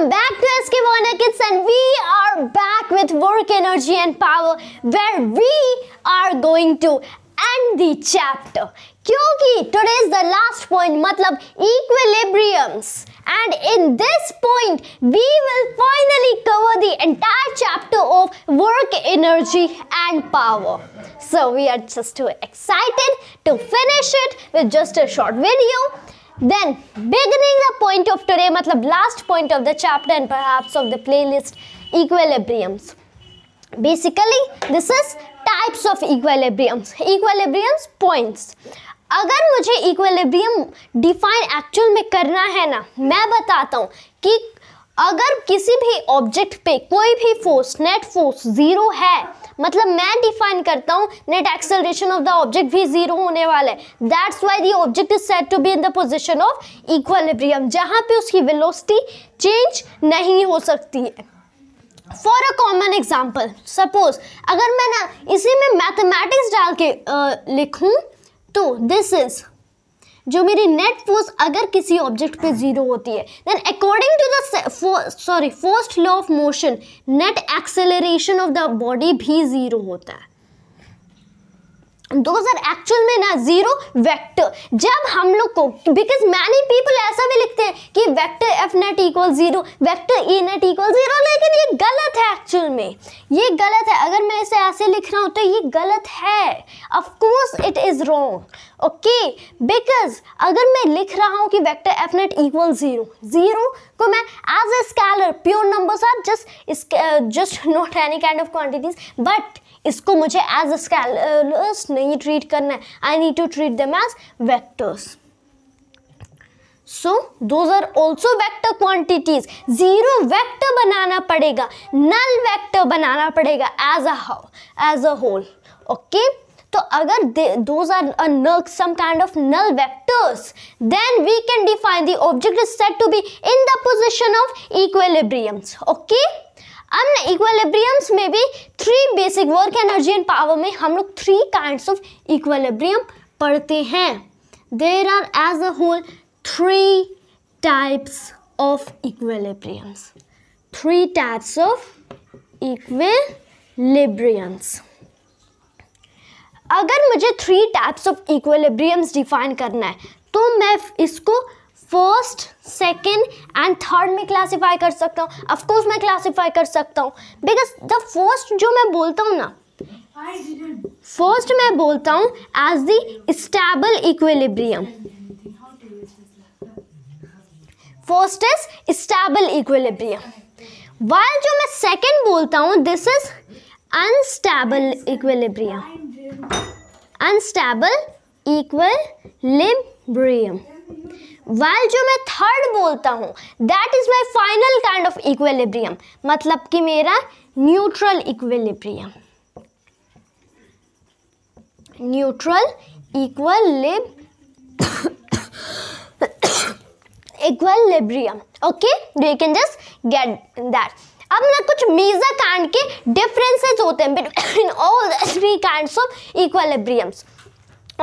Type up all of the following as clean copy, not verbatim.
Welcome back to SK Warner Kids, and we are back with work, energy and power, where we are going to end the chapter. क्योंकि today is the last point, मतलब equilibriums, and in this point we will finally cover the entire chapter of work, energy and power. So we are just too excited to finish it with just a short video. Then beginning the point of today, मतलब last point of the chapter and perhaps of the playlist, equilibriums. Basically this is types of equilibriums. Equilibriums points. अगर मुझे equilibrium define actual में करना है ना, मैं बताता हूँ कि अगर किसी भी ऑब्जेक्ट पे कोई भी फोर्स, नेट फोर्स जीरो है, मतलब मैं डिफाइन करता हूँ net acceleration of the object भी जीरो होने वाला है. That's why the object is said to be in the position of equilibrium, जहाँ पे उसकी वेलोसिटी चेंज नहीं हो सकती है. For a common example, suppose अगर मैं ना इसी में मैथमेटिक्स डाल के लिखूँ तो दिस इज जो मेरी नेट फोर्स अगर किसी ऑब्जेक्ट पे जीरो होती है, then according to the first law of motion net acceleration of the body भी जीरो होता है. दोज आर एक्चुअल में ना जीरो वेक्टर. जब हम लोग को, बिकॉज मैनी पीपल ऐसा भी लिखते हैं कि vector F net equal zero, vector E net equal zero, लेकिन ये गलत है. एक्चुअल में ये गलत है. अगर मैं इसे ऐसे लिख रहा हूँ तो ये गलत है. Of course it is wrong. Okay, because अगर मैं लिख रहा हूँ कि vector F net equal zero, zero को मैं as a scalar, pure numbers are just not any kind of quantities, but इसको मुझे एज अ स्केलर्स नहीं ट्रीट करना है. I need to treat them as vectors. So those are also vector quantities. Zero vector बनाना पड़ेगा, null vector बनाना पड़ेगा as a whole. Okay, तो अगर those are null, some kind of null vectors, then we can define the object is said to be in the position of equilibriums. Okay, अब ना equilibriums में भी three basic, work, energy and power में हम लोग three kinds of equilibrium पढ़ते हैं. There are as a whole three types of equilibriums. Three types of equilibriums. अगर मुझे three types of equilibriums define करना है तो मैं इसको फर्स्ट, सेकेंड एंड थर्ड में क्लासीफाई कर सकता हूँ. ऑफकोर्स मैं क्लासीफाई कर सकता हूँ बिकॉज द फर्स्ट जो मैं बोलता हूँ ना, फर्स्ट मैं बोलता हूँ as the stable equilibrium. First is stable equilibrium. While जो मैं सेकेंड बोलता हूँ this is unstable equilibrium. Unstable equilibrium. While जो मैं थर्ड बोलता हूँ that is my final kind of equilibrium, मतलब कि मेरा neutral equilibrium. Neutral equilibrium. Okay, you can just get that. अब ना कुछ मेजर काइंड के डिफरेंसेस होते हैं between all the three kinds of equilibriums.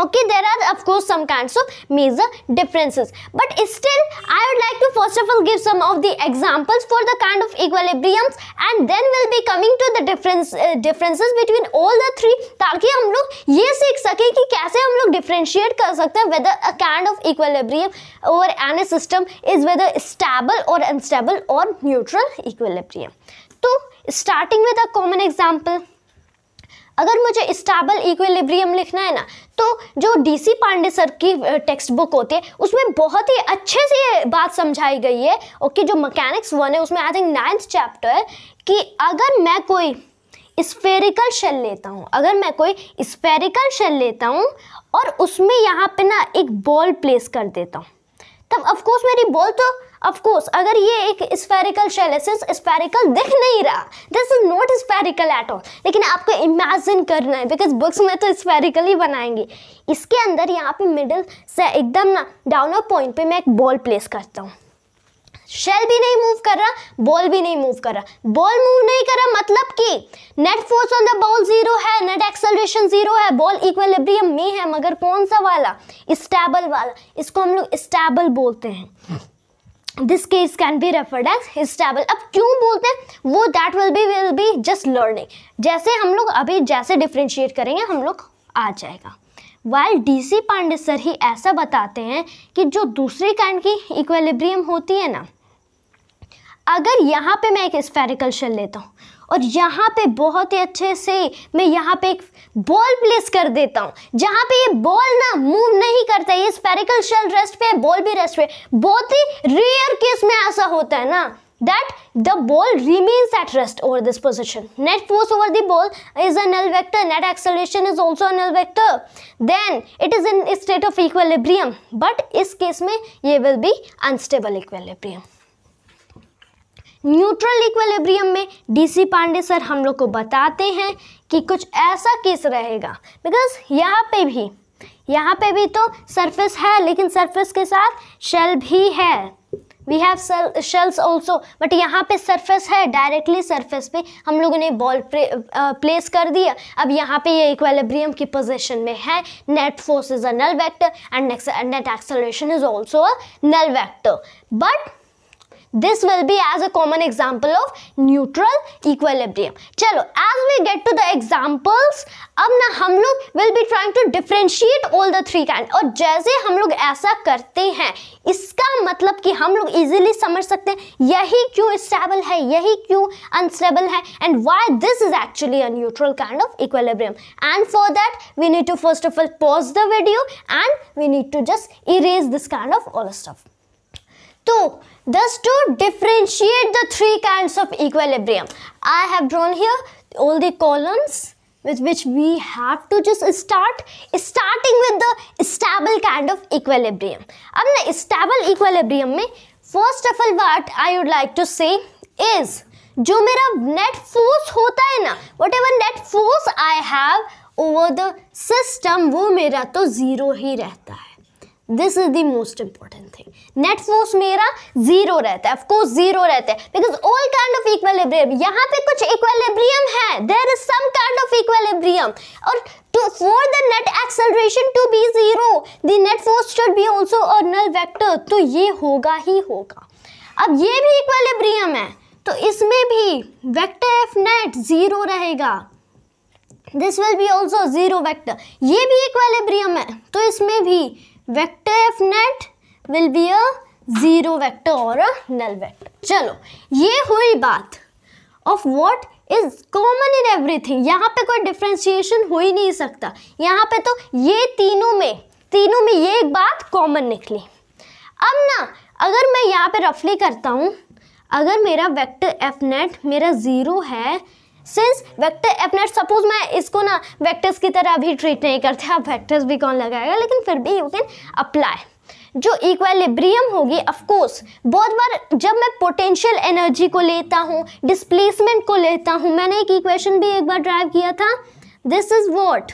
Okay, there are of course some kinds of major differences, but still I would like to first of all give some of the examples for the kind of equilibriums, and then we'll be coming to the differences between all the three, ताकि हम लोग ये सीख सकें कि कैसे हम लोग differentiate कर सकते हैं whether a kind of equilibrium or any system is whether stable or unstable or neutral equilibrium. तो starting with a common example, अगर मुझे स्टेबल इक्विलिब्रियम लिखना है ना तो जो डीसी पांडे सर की टेक्स्ट बुक होती है उसमें बहुत ही अच्छे से ये बात समझाई गई है. ओके, जो मैकेनिक्स 1 है उसमें आई थिंक 9th चैप्टर है कि अगर मैं कोई स्फेरिकल शेल लेता हूँ और उसमें यहाँ पे ना एक बॉल प्लेस कर देता हूँ, तब ऑफकोर्स मेरी बॉल तो ऑफकोर्स अगर ये एक स्फेरिकल शेल है, सिर्फ स्फेरिकल दिख नहीं रहा, this is not spherical at all, लेकिन आपको इमेजिन करना है बिकॉज बुक्स में तो स्फेरिकल ही बनाएंगे. इसके अंदर यहाँ पे मिडिल से एकदम ना डाउनर पॉइंट पे मैं एक बॉल प्लेस करता हूँ. शेल भी नहीं मूव कर रहा, बॉल भी नहीं मूव कर रहा. बॉल मूव नहीं कर रहा मतलब कि net force on the ball zero है, नेट एक्सेलरेशन जीरो है, बॉल इक्विलिब्रियम में है, मगर कौन सा वाला? स्टेबल वाला. इसको हम लोग स्टेबल बोलते हैं. This case can be referred as stable. अब क्यों बोलते हैं वो, that will be just learning. जैसे हम लोग अभी जैसे डिफ्रेंशिएट करेंगे हम लोग आ जाएगा। वाइल डीसी पांडे सर ही ऐसा बताते हैं कि जो दूसरी काइंड की इक्विलिब्रियम होती है ना, अगर यहाँ पे मैं एक स्फेरिकल शेल लेता हूँ और यहाँ पे बहुत ही अच्छे से मैं यहाँ पे एक बॉल प्लेस कर देता हूँ, जहाँ पे ये बॉल ना मूव नहीं करता, ये स्फेरिकल शेल रेस्ट पे, बॉल भी रेस्ट पे। बहुत ही रेयर केस में ऐसा होता है ना, that the ball remains at rest over this position. Net force over the ball is a null vector. Net acceleration is also a null vector. Then it is in a state of equilibrium. But इस case में ये will be unstable equilibrium. Neutral equilibrium में DC Pandey sir हम लोग को बताते हैं कि कुछ ऐसा केस रहेगा, बिकॉज यहाँ पे भी तो सरफेस है, लेकिन सरफेस के साथ शेल भी है। We have shells also, but यहाँ पे सरफेस है, डायरेक्टली सरफेस पे हम लोगों ने बॉल प्लेस कर दिया। अब यहाँ पे ये इक्विलिब्रियम की पोजीशन में है। Net force is a null vector and net acceleration is also a null vector, but this will be as a common example of neutral equilibrium. चलो, as we get to the examples, अब ना हम लोग will be trying to differentiate all the three kind. और जैसे हम लोग ऐसा करते हैं, इसका मतलब कि हम लोग easily समझ सकते हैं यही क्यों stable है, यही क्यों unstable है, and why this is actually a neutral kind of equilibrium. And for that, we need to first of all pause the video and we need to just erase this kind of all stuff. So, thus to differentiate the three kinds of equilibrium, I have drawn here all the columns with which we have to just start, starting with the stable kind of equilibrium. अब ना stable equilibrium में first of all what I would like to say is जो मेरा net force होता है ना, whatever net force I have over the system वो मेरा तो zero ही रहता है. This is the most important thing. Net force मेरा zero रहता है, of course zero रहता है, because all kind of equilibrium, यहाँ पे कुछ equilibrium है, there is some kind of equilibrium, और for the net acceleration to be zero, the net force should be also a null vector, तो ये होगा ही होगा. अब ये भी equilibrium है, तो इसमें भी vector f net zero रहेगा. This will be also zero vector. ये भी equilibrium है, तो इसमें भी vector f net will be a zero vector or a null vector. चलो, ये हुई बात of what is common in everything. यहाँ पे कोई differentiation हो ही नहीं सकता. यहाँ पे तो ये तीनों में ये एक बात common निकली. अब ना अगर मैं यहाँ पे रफली करता हूँ, अगर मेरा vector f net मेरा zero है, since vector F net, suppose मैं इसको ना वेक्टर्स की तरह अभी ट्रीट नहीं करते, आप वेक्टर्स भी कौन लगाएगा, लेकिन फिर भी यू कैन अप्लाई. जो इक्विलिब्रियम होगी, ऑफ कोर्स बहुत बार जब मैं पोटेंशियल एनर्जी को लेता हूँ, डिस्प्लेसमेंट को लेता हूँ, मैंने एक इक्वेशन भी एक बार ड्राइव किया था, दिस इज व्हाट,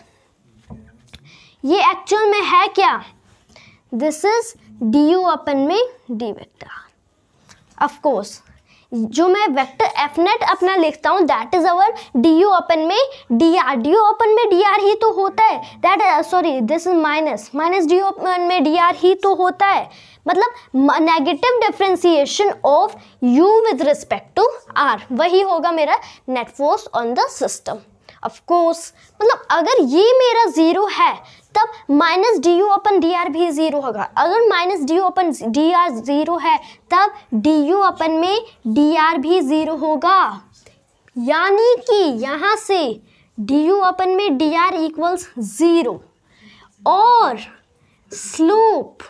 ये एक्चुअल में है क्या, this is D you upon में डी वेक्टर. ऑफ कोर्स जो मैं वेक्टर एफ नेट अपना लिखता हूँ that is our D you upon में D R. D you upon में डी आर ही तो होता है, that sorry this is minus D you upon में डी आर ही तो होता है. मतलब negative differentiation of U with respect to R, वही होगा मेरा net force on the system. Of course मतलब अगर ये मेरा जीरो है तब minus D you upon D R भी ज़ीरो होगा. अगर minus D you upon D R zero है तब डी यू अपन में डी आर भी ज़ीरो होगा. यानी कि यहाँ से डी यू अपन में डी आर इक्वल्स ज़ीरो और स्लोप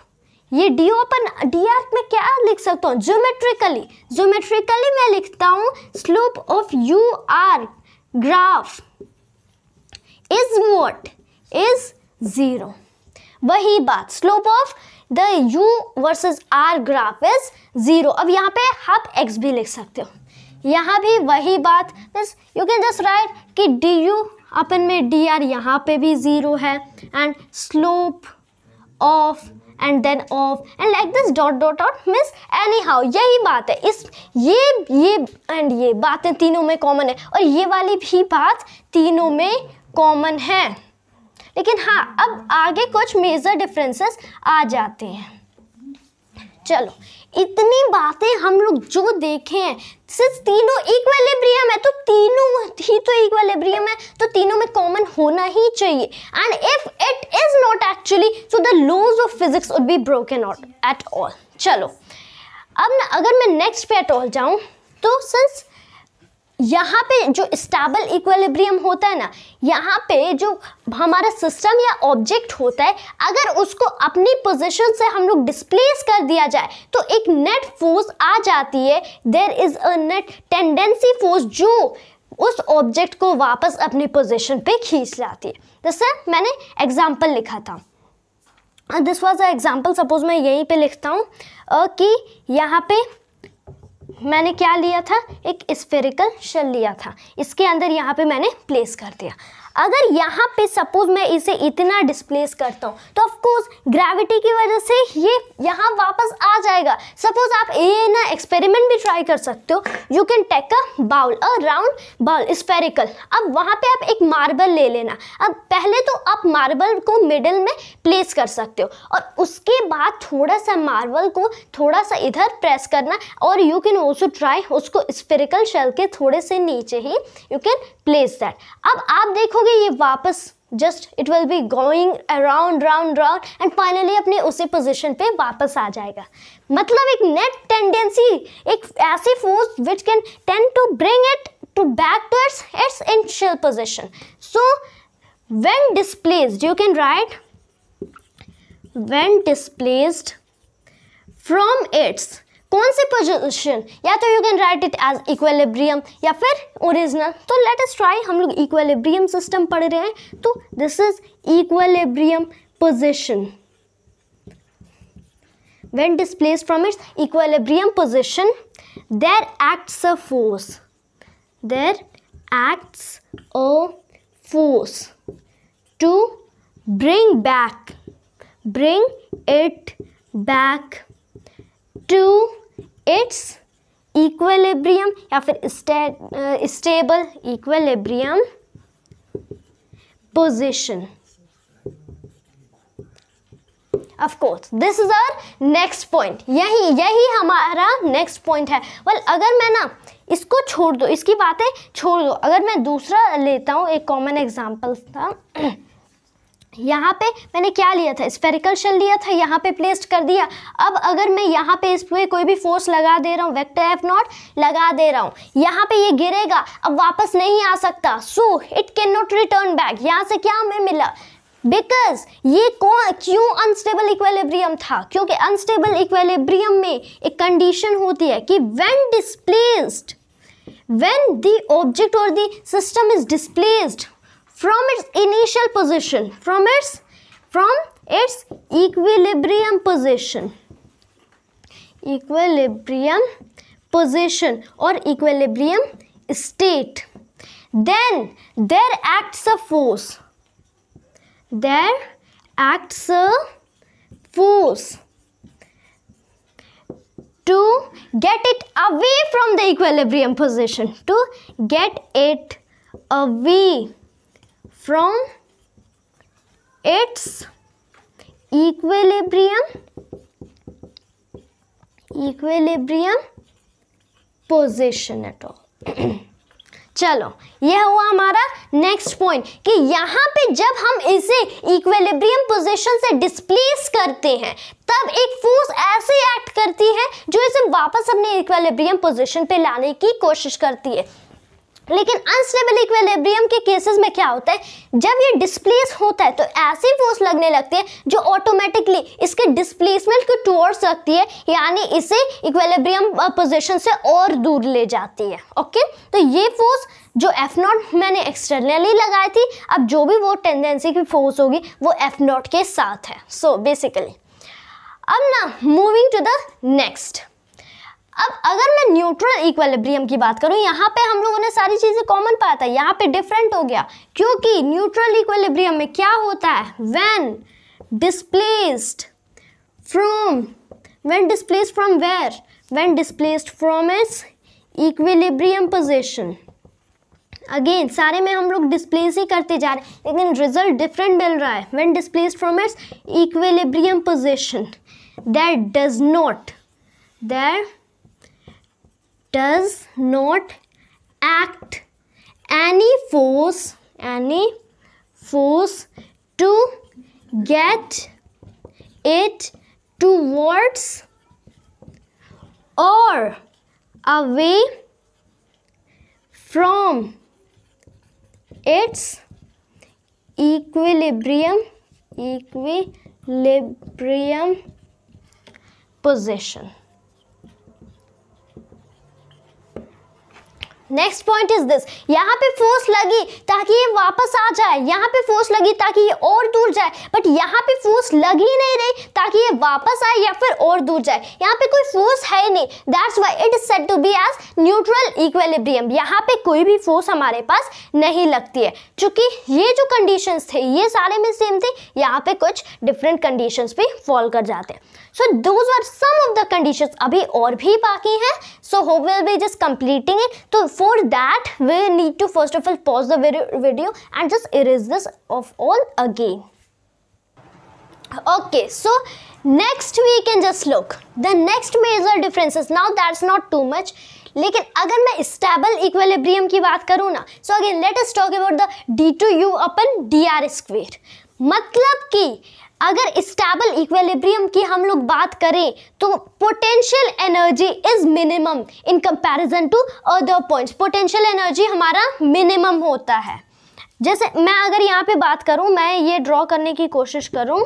ये d you upon D r में क्या लिख सकता हूँ, ज्योमेट्रिकली मैं लिखता हूँ slope of u r graph is what is zero. वही बात slope of the u versus r graph is zero. अब यहाँ पे आप x भी लिख सकते हो, यहाँ भी वही बात, बस यू कैन जस्ट राइट कि du अपन में dr यहाँ पे भी जीरो है and slope of and then of and like this dot dot dot means anyhow. यही बात है, इस ये एंड ये बातें तीनों में कॉमन है और ये वाली भी बात तीनों में कॉमन है. लेकिन हाँ, अब आगे कुछ मेजर डिफरेंसेस आ जाते हैं. चलो इतनी बातें हम लोग जो देखे हैं, सिर्फ तीनों इक्विलिब्रियम है तो तीनों ही तो इक्विलिब्रियम है, तो तीनों में कॉमन होना ही चाहिए। And if it is not actually, so the laws of physics would be broken out at all. चलो अब ना अगर मैं नेक्स्ट पे एट ऑल जाऊं, तो सिंस यहाँ पे जो स्टेबल इक्विलिब्रियम होता है ना, यहाँ पे जो हमारा सिस्टम या ऑब्जेक्ट होता है, अगर उसको अपनी पोजीशन से हम लोग डिस्प्लेस कर दिया जाए तो एक नेट फोर्स आ जाती है। There is a net tendency force जो उस ऑब्जेक्ट को वापस अपनी पोजीशन पे खींच लाती है। जैसे मैंने एग्जाम्पल लिखा था, this was a example, suppose मैं यहीं पे लिखता हूँ कि यहाँ पे मैंने क्या लिया था, एक स्फेरिकल शेल लिया था, इसके अंदर यहाँ पे मैंने प्लेस कर दिया। अगर यहाँ पे सपोज मैं इसे इतना डिस्प्लेस करता हूँ तो ऑफ कोर्स ग्रेविटी की वजह से ये यहाँ वापस आ जाएगा। सपोज आप ये ना एक्सपेरिमेंट भी ट्राई कर सकते हो, you can take a bowl, a round bowl spherical. अब वहाँ पे आप एक मार्बल ले लेना। अब पहले तो आप मार्बल को मिडिल में प्लेस कर सकते हो और उसके बाद थोड़ा सा मार्बल को थोड़ा सा इधर प्रेस करना, और यू कैन ऑल्सो ट्राई उसको स्फेरिकल शेल के थोड़े से नीचे ही यू कैन प्लेस दैट। अब आप देखो ये वापस just it will be going around round round and finally अपने उसी पोजीशन पे वापस आ जाएगा। मतलब एक नेट टेंडेंसी, एक ऐसी force which can tend to bring it to back to its initial position. So when displaced, you can write when displaced from its, कौन सी पोजीशन, या तो you can write it as equilibrium या फिर original. तो let us try, हम लोग equilibrium system पढ़ रहे हैं, तो this is equilibrium position. When displaced from its equilibrium position, there acts a force, there acts a force to bring it back to its equilibrium या फिर stable equilibrium position. Of course, this is our next point. यही हमारा next point है। well, अगर मैं ना इसको छोड़ दो, इसकी बातें छोड़ दो, अगर मैं दूसरा लेता हूँ, एक कॉमन एग्जाम्पल था यहाँ पे मैंने क्या लिया था, स्फेरिकल शेल लिया था, यहाँ पे प्लेस्ड कर दिया। अब अगर मैं यहाँ पे इस पे कोई भी फोर्स लगा दे रहा हूँ, वेक्टर एफ नॉट लगा दे रहा हूँ, यहाँ पे ये गिरेगा, अब वापस नहीं आ सकता, so it can not return back. यहाँ से क्या हमें मिला, बिकॉज ये क्यों अनस्टेबल इक्विलिब्रियम था, क्योंकि अनस्टेबल इक्विलिब्रियम में एक कंडीशन होती है कि when displaced, when the object और the system is displaced from its initial position, from its equilibrium position or equilibrium state, then there acts a force to get it away from the equilibrium position, to get it away from its equilibrium position at all. चलो यह हुआ हमारा next point कि यहाँ पे जब हम इसे इक्विलिब्रियम पोजीशन से डिस्प्लेस करते हैं तब एक फोर्स ऐसे एक्ट करती है जो इसे वापस अपने इक्विलिब्रियम पोजीशन पे लाने की कोशिश करती है। लेकिन अनस्टेबल इक्विलिब्रियम के केसेस में क्या होता है, जब ये डिस्प्लेस होता है तो ऐसी फोर्स लगने लगती है जो ऑटोमेटिकली इसके डिस्प्लेसमेंट को टुवर्ड्स रखती है, यानी इसे इक्विलिब्रियम पोजीशन से और दूर ले जाती है। ओके, तो ये फोर्स जो एफ नॉट मैंने एक्सटर्नली लगाई थी, अब जो भी वो टेंडेंसी की फोर्स होगी वो एफ नॉट के साथ है। सो बेसिकली अब ना मूविंग टू द नेक्स्ट, अब अगर मैं न्यूट्रल इक्विलिब्रियम की बात करूं, यहाँ पे हम लोगों ने सारी चीज़ें कॉमन पाया था, यहाँ पे डिफरेंट हो गया क्योंकि न्यूट्रल इक्विलिब्रियम में क्या होता है, when displaced from where, when displaced from its equilibrium position. Again सारे में हम लोग डिस्प्लेस ही करते जा रहे हैं लेकिन रिजल्ट डिफरेंट मिल रहा है। When displaced from its equilibrium position, there does not act any force to get it towards or away from its equilibrium position. Next point is this, यहाँ पे फोर्स लगी ताकि ये वापस आ जाए, यहाँ पे फोर्स लगी ताकि ये और दूर जाए, बट यहाँ पे फोर्स लग ही नहीं रही ताकि ये वापस आए या फिर और दूर जाए, यहाँ पे कोई फोर्स है ही नहीं. That's why it is said to be as neutral equilibrium. यहाँ पे कोई भी फोर्स हमारे पास नहीं लगती है. चूंकि ये जो कंडीशंस थे ये सारे में सेम थे, यहाँ पे कुछ डिफरेंट कंडीशंस भी फॉल कर जाते हैं. So those are some of the conditions. अभी और भी बाकी हैं. So who will be just completing it? So for that we need to first of all pause the video and just erase this of all again. Okay, so next we can just look the next major differences. Now that's not too much. लेकिन अगर मैं stable equilibrium की बात करूँ ना, so again let us talk about the d2u upon dr square. मतलब कि अगर स्टेबल इक्विलिब्रियम की हम लोग बात करें तो potential energy is minimum in comparison to other points. Potential energy हमारा मिनिमम होता है. जैसे मैं अगर यहाँ पे बात करूँ, मैं ये ड्रॉ करने की कोशिश करूँ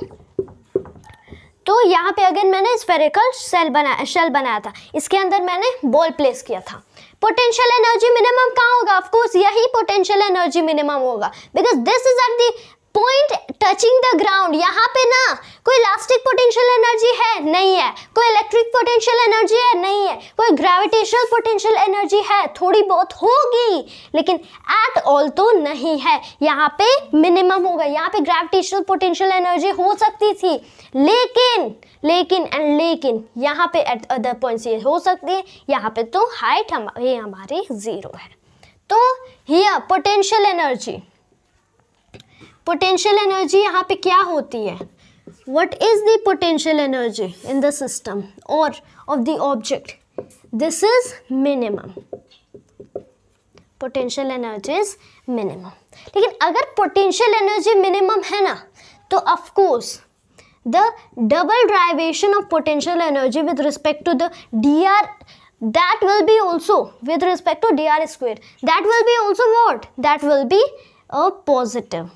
तो यहाँ पे अगर मैंने स्फेरिकल शेल बनाया था, इसके अंदर मैंने बॉल प्लेस किया था. पोटेंशियल एनर्जी मिनिमम कहाँ होगा? ऑफ कोर्स यही पोटेंशियल एनर्जी मिनिमम होगा, because this is at the point touching the ground. यहाँ पे ना कोई इलास्टिक पोटेंशियल एनर्जी है नहीं है, कोई इलेक्ट्रिक पोटेंशियल एनर्जी है नहीं है, कोई ग्रेविटेशनल पोटेंशियल एनर्जी है, थोड़ी बहुत होगी लेकिन एट ऑल तो नहीं है. यहाँ पे मिनिमम होगा. यहाँ पे ग्रेविटेशनल पोटेंशियल एनर्जी हो सकती थी, लेकिन यहाँ पे एट अदर पॉइंट्स ये हो सकती है. यहाँ पे तो हाइट हमारी 0 है. तो हियर पोटेंशियल एनर्जी यहाँ पे क्या होती है? What is the potential energy in the system or of the object? This is minimum. Potential energy is minimum. लेकिन अगर potential energy minimum है ना, तो of course the double derivation of potential energy with respect to the dr, that will be also with respect to dr square. That will be also what? That will be a positive.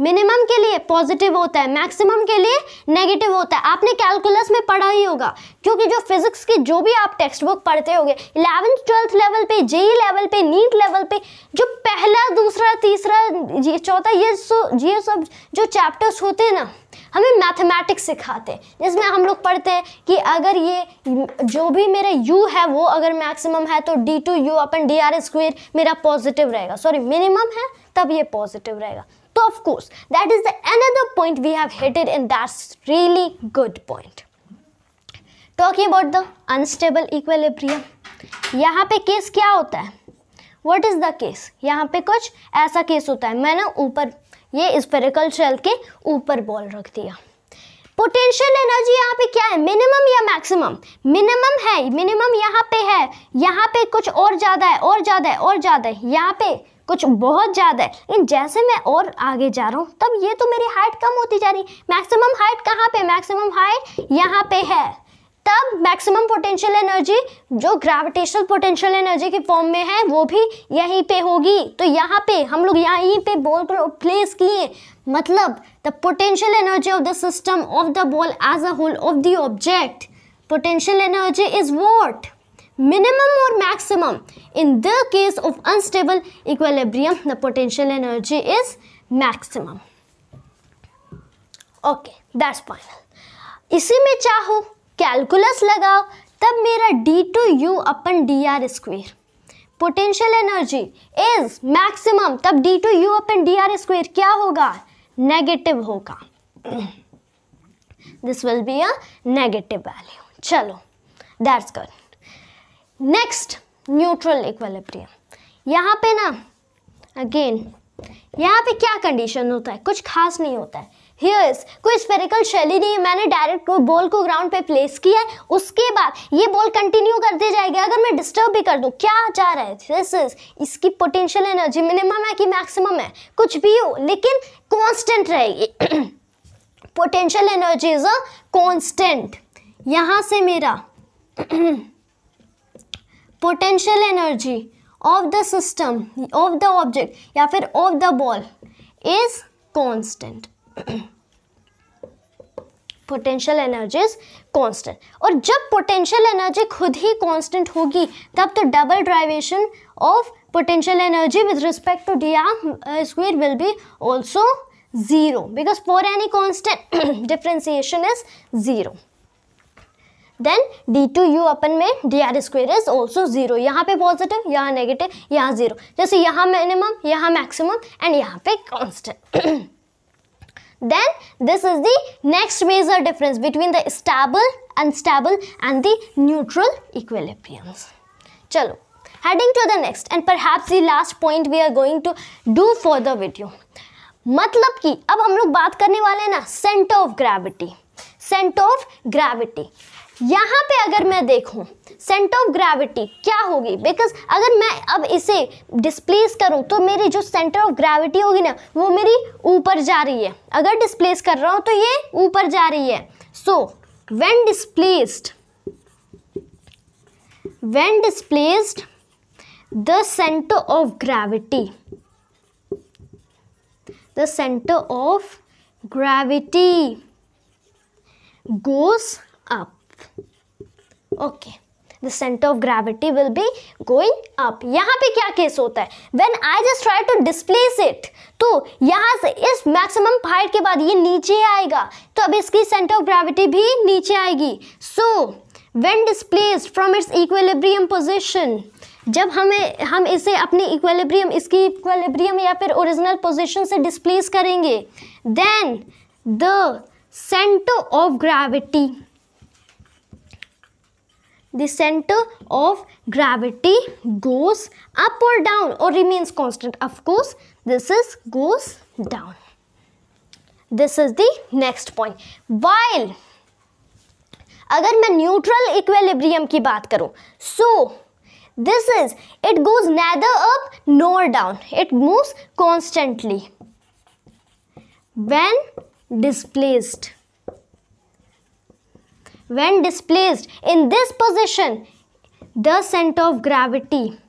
Minimum के लिए positive होता है, maximum के लिए negative होता है. आपने calculus में पढ़ा ही होगा, क्योंकि जो फिजिक्स की जो भी आप टेक्स्ट बुक पढ़ते होगे 11th 12th लेवल पे, जेई लेवल पे, नीट लेवल पे, जो पहला दूसरा तीसरा चौथा ये सब जो चैप्टर्स होते हैं ना, हमें मैथमेटिक्स सिखाते हैं, जिसमें हम लोग पढ़ते हैं कि अगर ये जो भी मेरा u है वो अगर मैक्सिमम है तो d2u अपन dr स्क्वायर मेरा पॉजिटिव रहेगा, सॉरी मिनिमम है तब ये पॉजिटिव रहेगा. So of course that is the another point we have hit it, and that's really good point. Talking about the unstable equilibrium, यहाँ पे केस क्या होता है? What is the case? यहाँ पे कुछ ऐसा केस होता है, मैंने ऊपर ये स्फेरिकल शेल के ऊपर बॉल रख दिया. पोटेंशियल एनर्जी यहाँ पे क्या है? मिनिमम या मैक्सिमम? मिनिमम है, मिनिमम यहाँ पे है, यहाँ पे कुछ और ज़्यादा है, और ज़्यादा है, और ज़्यादा है, यहाँ पे कुछ बहुत ज़्यादा है. लेकिन जैसे मैं और आगे जा रहा हूँ तब ये तो मेरी हाइट कम होती जा रही. मैक्सिमम हाइट कहाँ पे? मैक्सिमम हाइट यहाँ पे है. तब मैक्सिमम पोटेंशियल एनर्जी जो ग्रेविटेशनल पोटेंशियल एनर्जी की फॉर्म में है वो भी यहीं पे होगी. तो यहाँ पे हम लोग यहीं पे बॉल को प्लेस किए, मतलब the potential energy of the system of the ball as a whole of the object, potential energy is what? Minimum or maximum? In the case of unstable equilibrium, the potential energy is maximum. Okay, that's final. इसी में चाहो calculus लगाओ, तब मेरा d2u upon dr square potential energy is maximum, तब d2u upon dr square क्या होगा? Negative होगा. This will be a negative value. चलो, that's good. Next neutral equilibrium. यहाँ पे ना अगेन यहाँ पे क्या कंडीशन होता है? कुछ खास नहीं होता है. हियर्स कोई स्फेरिकल शेल ही नहीं है, मैंने डायरेक्ट बॉल को ग्राउंड पे प्लेस किया है, उसके बाद ये बॉल कंटिन्यू करते जाएगी। अगर मैं डिस्टर्ब भी कर दूं, क्या चाह रहा है, दिस इज इसकी पोटेंशियल एनर्जी मिनिमम है कि मैक्सिमम है, कुछ भी हो लेकिन कांस्टेंट रहेगी। Potential energy is a constant. यहां से मेरा potential energy of the system, of the object या फिर of the ball is constant. Potential energy is constant. और जब पोटेंशियल एनर्जी खुद ही कांस्टेंट होगी तब तो double derivation of potential energy with respect to dr square will be also 0 because for any constant differentiation is 0. Then d2u अपन में dr square is also 0. यहाँ पे positive, यहाँ नेगेटिव, यहाँ 0, जैसे यहाँ मिनिमम, यहाँ मैक्सिमम एंड यहाँ पे constant. Then this is the next major difference between the stable, unstable and the neutral equilibriums. चलो, heading to the next and perhaps the last point we are going to do for the video. मतलब कि अब हम लोग बात करने वाले हैं ना centre of gravity. Centre of gravity यहाँ पे अगर मैं देखूं सेंटर ऑफ ग्रेविटी क्या होगी, बिकॉज अगर मैं अब इसे डिस्प्लेस करूं तो मेरी जो सेंटर ऑफ ग्रेविटी होगी ना वो मेरी ऊपर जा रही है। अगर डिस्प्लेस कर रहा हूं तो ये ऊपर जा रही है। सो when displaced the centre of gravity, the center of gravity goes up. Okay, the center of gravity will be going up. यहाँ पे क्या केस होता है, when I just try to displace it, तो यहाँ से इस maximum height के बाद ये नीचे आएगा, तो अब इसकी center of gravity भी नीचे आएगी। So when displaced from its equilibrium position, जब हम इसे अपनी इसकी इक्विलिब्रियम या फिर ओरिजिनल पोजीशन से डिस्प्लेस करेंगे, then the centre of gravity goes up और डाउन और remains constant. Of course this is goes down. This is the next point. While अगर मैं न्यूट्रल इक्विलिब्रियम की बात करूं, सो this is, it goes neither up nor down, it moves constantly. When displaced in this position, the center of gravity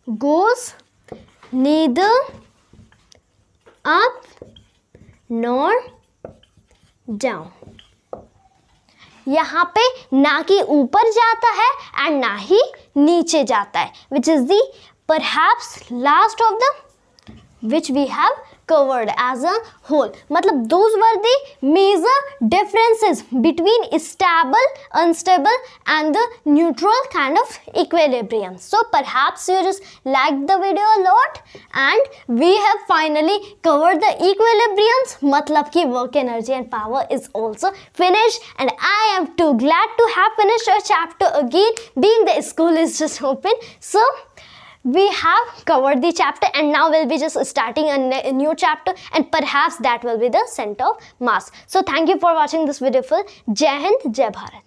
goes neither up nor down. यहाँ पे ना कि ऊपर जाता है एंड ना ही नीचे जाता है, which is the perhaps last of the which we have covered as a whole. मतलब those were the major differences between stable, unstable and the neutral kind of equilibrium. So perhaps you just liked the video a lot and we have finally covered the equilibriums. मतलब कि work energy and power is also finished and I am too glad to have finished a chapter again being the school is just open. So we have covered the chapter and now we'll be just starting a new chapter and perhaps that will be the center of mass. So thank you for watching this video. Jai Hind, Jai Bharat.